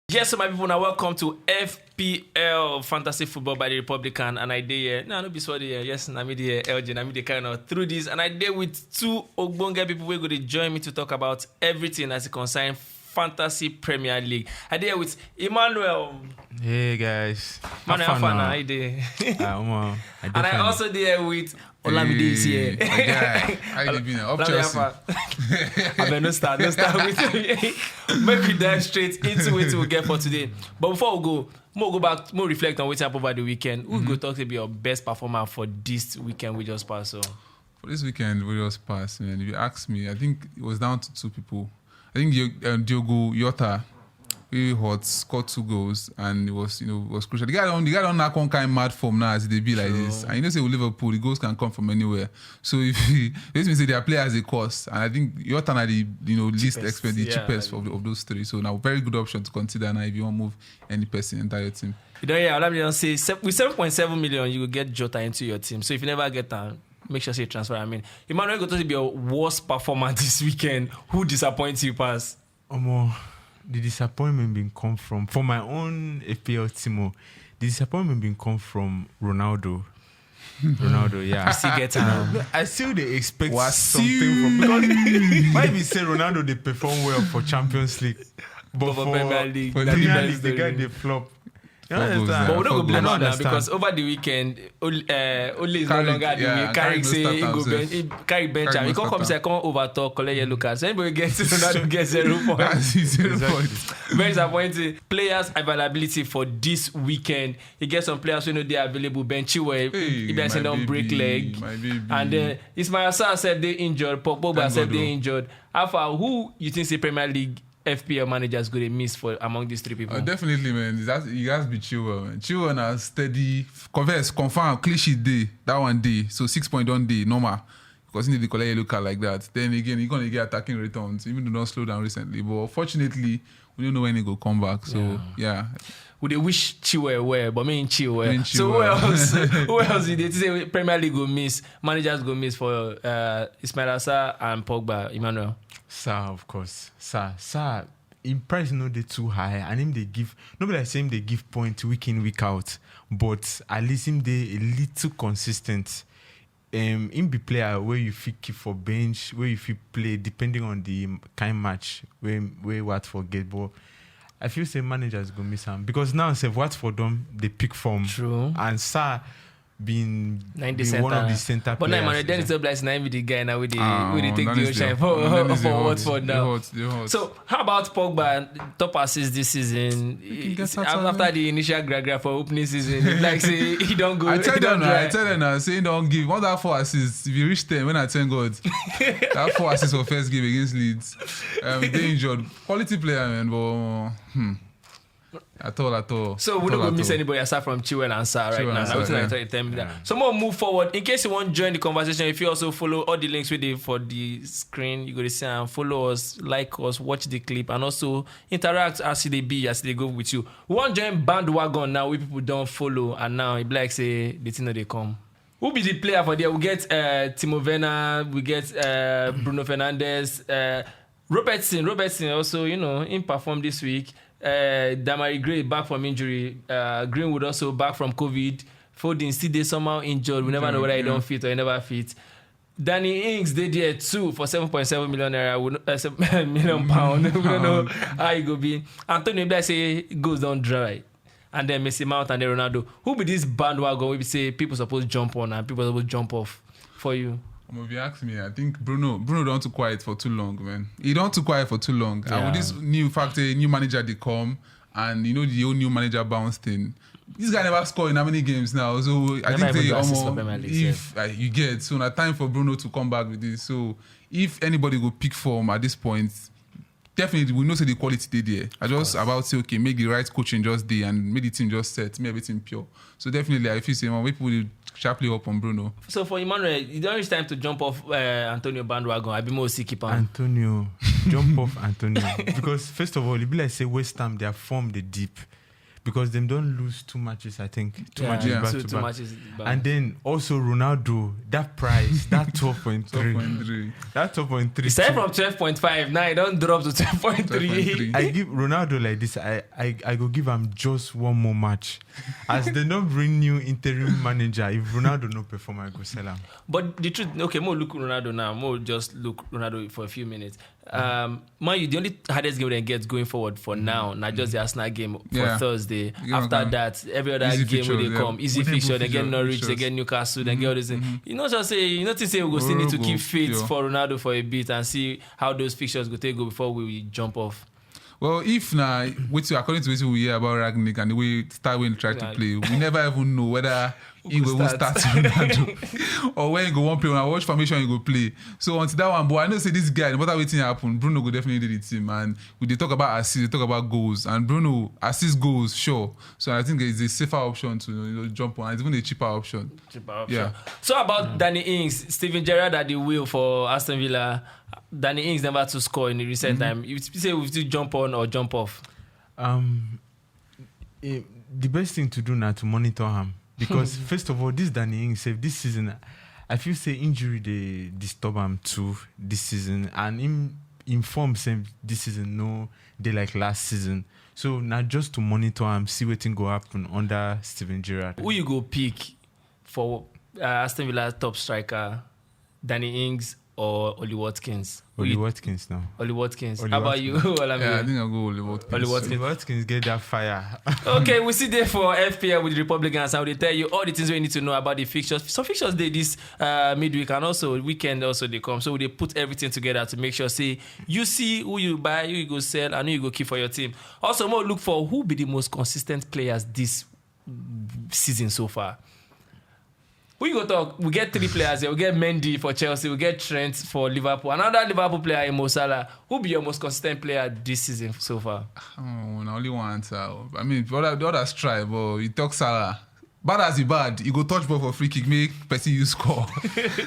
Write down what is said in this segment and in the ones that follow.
Yes, so my people, now welcome to FPL Fantasy Football by the Republican, and I did here. No, no be sorry here. Yes, I made the LJ, I made the kind of through this, and I did with two Ogbonge people who are going to join me to talk about everything as it concerns Fantasy Premier League. I did with Emmanuel. Hey guys, Manuel Afana, I did. And I also did with Olamide is here. How you been? Up Chelsea. I mean, no start with me. Make we dive straight into what we'll get for today. But before we go back, more reflect on what happened over the weekend. We'll go talk about your best performer for this weekend we just passed. So. For this weekend we just passed, man. If you ask me, I think it was down to two people. I think Diogo Jota, he scored 2 goals, and it was crucial. The guy don't knock one kind of mad form now as they be like this. And say with Liverpool, the goals can come from anywhere. So if let me say their players a cost, and I think Jota are the least expensive, the cheapest of those 3. So now very good option to consider now if you want to move any person into your team. You don't hear Olamide say with 7.7 million you will get Jota into your team. So if you never get that, make sure you transfer. I mean, Emmanuel go to be your worst performer this weekend. Who disappoints you past? The disappointment been come from, for my own FPL team, the disappointment been come from Ronaldo. Ronaldo, yeah. I still get it. I still they expect something from, because might be say Ronaldo they perform well for Champions League, but for Premier League, the guy they flop. But we don't go blame him now because over the weekend, Ole is no longer the Carrick say he go bench him. He can't come say come over talk, collect yellow cards. So anybody gets Ronaldo gets 0 points. 0 points. Very disappointing. Players availability for this weekend. He gets some players who know they are available. Ben Chilwell, he been sent on break leg, and then Ismail Sarr said they injured. Pogba said they injured. Alpha, who you think say Premier League FPL managers going to miss for among these 3 people? Definitely, man. You guys be Chilwell, man. Chilwell now steady, confirm, cliche day, that one day. So 6.1 day, normal. Because you need to collect a yellow card like that. Then again, you're going to get attacking returns, even though not slow down recently. But fortunately, we don't know when he go come back. So, yeah. Would they wish Chilwell well, but me in Chilwell. So who else did they say Premier League go miss, managers go miss for Ismail Sarr and Pogba, Emmanuel? Sarr, of course. Sarr, in price no they too high, and him they give, nobody like say him they give point week in, week out, but at least him they a little consistent. Him be player where you fit keep for bench, where you fit play depending on the kind match where what for get. But I feel say managers go miss him because now say what for them they pick from. True. And Sarr being one of the center but players. But now Dennis Oblak now with the guy now with the take the shine for Watford now. So how about Pogba top assist this season? After the initial grab for opening season, like say he don't go. I tell them now, say he don't give. What that 4 assists? If you reach 10, when I thank God, that 4 assists for first game against Leeds. They injured quality player, man. But At all. So we don't go miss anybody aside from Chilwell and Sarr right now. So more move forward. In case you want to join the conversation, if you also follow all the links with for the screen, you go to see and follow us, like us, watch the clip, and also interact as they go with you. We want to join bandwagon now where people don't follow, and now it be like say the thing that they come. Who be the player for there? We get Timo Werner, we get Bruno Fernandes, Robertson also, he performed this week. Damari Gray back from injury. Greenwood also back from COVID. Foden still they somehow injured. We never know whether he don't fit or he never fit. Danny Ings they there too for 7.7 million naira, million pound. We don't know how he go be. Antonio Black say goes down dry. And then Messi Mount and then Ronaldo. Who be this bandwagon we say people supposed to jump on and people supposed to jump off for you? If you ask me, I think Bruno don't too quiet for too long, man. He don't too quiet for too long. Yeah. And with this new factor, new manager they come, and the whole new manager bounce thing. This guy never scored in how many games now? So I think they if you get so now time for Bruno to come back with this. So if anybody will pick form at this point, definitely we know say the quality they there. I just about say okay, make the right coaching just there and make the team just set, make everything pure. So definitely I feel say people will sharply up on Bruno. So for Emmanuel, you don't reach time to jump off Antonio bandwagon. I be more keeper. Antonio, jump off Antonio because first of all, it be like say West Ham their form the deep because them don't lose 2 matches, I think. 2 matches yeah. back Two to back. matches back. And then also Ronaldo, that price, that 12.3. 12.3. That 12.3. He started from 12.5, now he don't drop to 12.3. 12.3. I give Ronaldo like this. I go give him just one more match. As they don't bring new interim manager, if Ronaldo no perform, I go sell him. But the truth, okay, more look Ronaldo now. More just look Ronaldo for a few minutes. Man, the only hardest game they get going forward for now, not just the Arsenal game for Thursday. After that, every other Easy game fixtures, will they come. Easy fixture, they get Norwich, they get Newcastle, they get all this. You know, just say, we go still need to keep fit for Ronaldo for a bit and see how those fixtures go take go before we jump off. Well, if now, according to what we hear about Ragnick and the way Starwin tried to play, we never even know whether he will start Ronaldo or when he go one play. When I watch formation, he go play. So until that one, but I know say this guy, no matter what thing happen, Bruno go definitely do the team. And we they talk about assists, they talk about goals, and Bruno assist goals, sure. So I think it's a safer option to jump on. It's even a cheaper option. Yeah. So about Danny Ings, Steven Gerrard at the wheel for Aston Villa. Danny Ings never to score in the recent time. You say we still jump on or jump off? The best thing to do now to monitor him, because first of all, this Danny Ings this season, I feel say injury they disturb him too this season, and in form same this season no they like last season. So now just to monitor him, see what thing go happen under Steven Gerrard. Who you go pick for Aston Villa top striker, Danny Ings or Oli Watkins? Oli Watkins now. Oli Watkins. Oli How about Watkins. you? Yeah, I think I'll go Oli Watkins. Oli Watkins. Oli Watkins get that fire. Okay, we see there for FPL with the Republicans, and they tell you all the things we need to know about the fixtures. Some fixtures they this midweek and also weekend also they come. So they put everything together to make sure say you see who you buy, who you go sell, and who you go keep for your team. Also more look for who be the most consistent players this season so far. We go talk. We get 3 players here. We get Mendy for Chelsea. We get Trent for Liverpool. Another Liverpool player, Mo Salah. Who be your most consistent player this season so far? Oh, only one answer. I mean, the others try, but you talk Salah. Bad as he bad, he go touch ball for free kick, make person you score.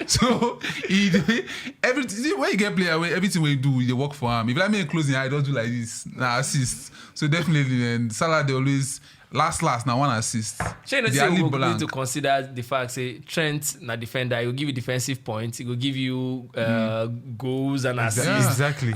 So everything when you get player, everything we do, they work for him. If I make closing, I don't do like this. Nah, assist. So definitely, and Salah they always. Last, now one assist. Shane, we need to consider the fact, say, Trent, na defender, he will give you defensive points, he will give you goals and assists. Exactly.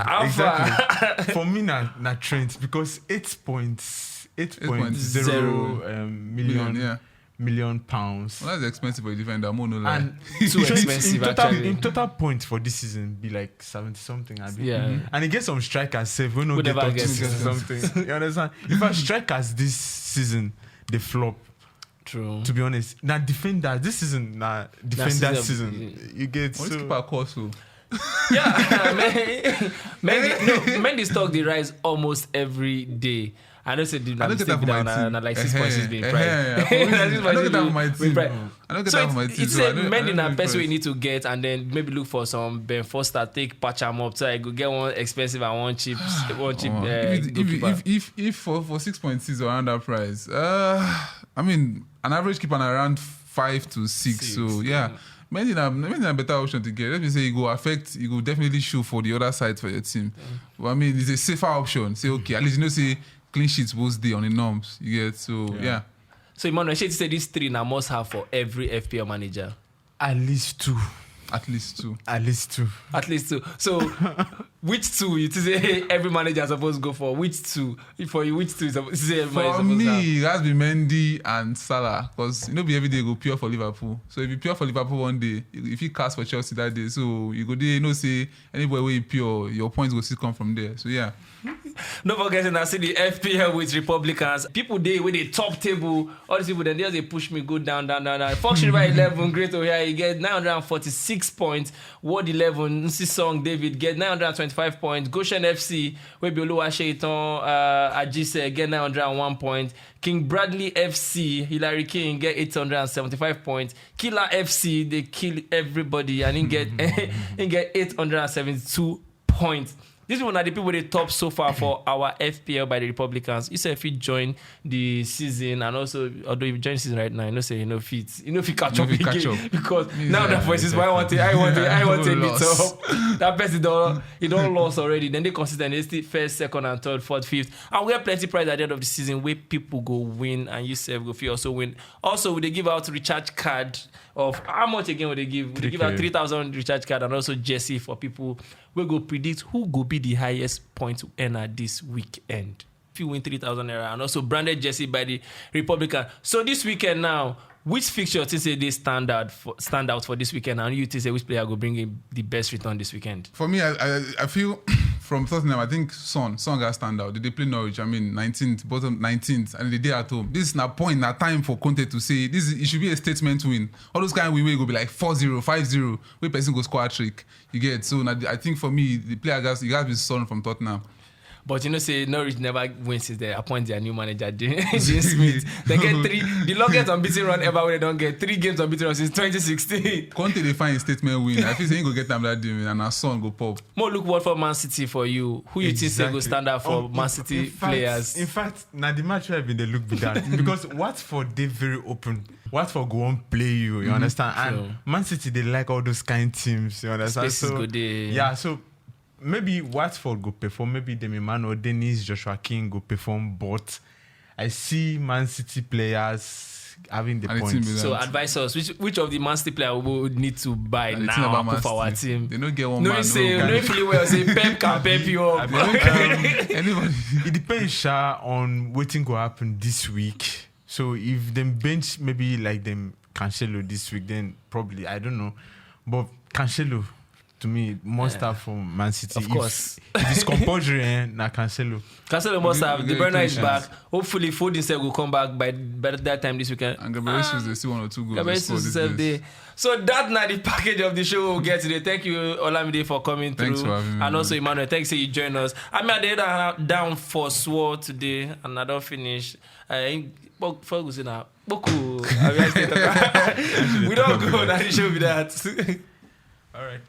For me, na Trent, because 8.0 million pounds. Well, that's expensive for a defender, more no lie. And too expensive, actually. In total points for this season, be like 70 something. Yeah. And he gets some strikers safe. We don't get up to 60 something. You understand? In fact, strikers this season, they flop. True. To be honest. Now, defender, this season, defender season. You get Let's keep our course, so. Yeah, Mendy's stock they rise almost every day. I don't say I don't get that for my team. Like 6 points is being priced. I don't get that for my team. I don't get that for my team. It's a Mendy na person we need to get and then maybe look for some Ben Foster, take patch him up so I go get one expensive and one cheap if for 6.6 around that price, I mean an average keeper around 5 to 6. So yeah. Mendy a better option to get. Let me say it go definitely shoot for the other side for your team. But I mean it's a safer option. Say okay, at least you know say clean sheets both day on the norms. You get so yeah. So Emmanuel, should say these 3 now must have for every FPL manager. At least 2. At least two. So which 2 you say every manager is supposed to go for? Which 2? For you, which 2 is supposed to say everybody for me, it has to be Mendy and Salah. Because be every day go pure for Liverpool. So if you pure for Liverpool one day, if you cast for Chelsea that day, so you go there, say anywhere where you pure, your points will still come from there. So yeah. Don't forget to see the FPL with Republicans. People they with the top table. All these people then they push me go down. Fox River 11, great over here. You get 946 points. Ward 11, Nsi Song David get 925 points. Goshen FC, Webioluwa Shaitan Ajise get 901 points. King Bradley FC, Hillary King get 875 points. Killer FC, they kill everybody and he get 872 points. these people are the people they top so far for our FPL by the Republicans. You say if you join the season, and also although you join the season right now, you know say if you catch up again because now the voices I want to meet up. That person don't lost already. Then they consistent. They still first, second, and third, fourth, fifth, and we have plenty prize at the end of the season where people go win and you say go feel also win. Also, they give out recharge card of how much again would they give? They give out 3,000 recharge card and also jersey for people. We go predict who go be the highest point earner this weekend. If you win 3,000 naira and also branded jersey by the Republican. So this weekend now, which fixture you say they stand out for this weekend, and you say which player will bring in the best return this weekend? For me, I feel from Tottenham, I think Son got stand out. Did they play Norwich? I mean, 19th, bottom 19th, and the day at home. This is not point, not time for Conte to say it should be a statement win. All those kind of win will be like 4-0, 5-0. Where person go score a trick. You get so. I think for me, the player you guys be Son from Tottenham. But say Norwich never wins since they appoint their new manager, James Smith. They get the longest unbeaten run ever where they don't get 3 games unbeaten run since 2016. Conte they find a statement win. I feel saying go get them that day and our son go pop. More look what for Man City for you. Who you think say go stand out for Man City players? In fact, now the match where they look with that because Watford they very open. Watford go on play you understand? Sure. And Man City they like all those kind of teams, you understand? Space is good day. Yeah, so maybe Watford go perform, maybe Demi Man or Dennis Joshua King go perform, but I see Man City players having the points. So advise us, which of the Man City players we would need to buy now for our team? They don't get one no, man. No, really well say Pep can pep you up. Anybody. It depends on what thing go happen this week. So if them bench maybe like them Cancelo this week, then probably I don't know. But Cancelo to me must have from Man City. Of course. If it's compulsory, na Cancelo. Cancelo must have. De Bruyne is back. Hopefully Foden himself will come back by that time this weekend. And Gabriel Jesus, they still 1 or 2 goals. Gabriel Jesus So that's not the package of the show we'll get today. Thank you, Olamide, for coming Thanks through. For having me. And also Emmanuel, thanks for you join us. I'm at the down for Swore today and I don't finish. Ferguson now. Boku. We don't go. That show be that. All right.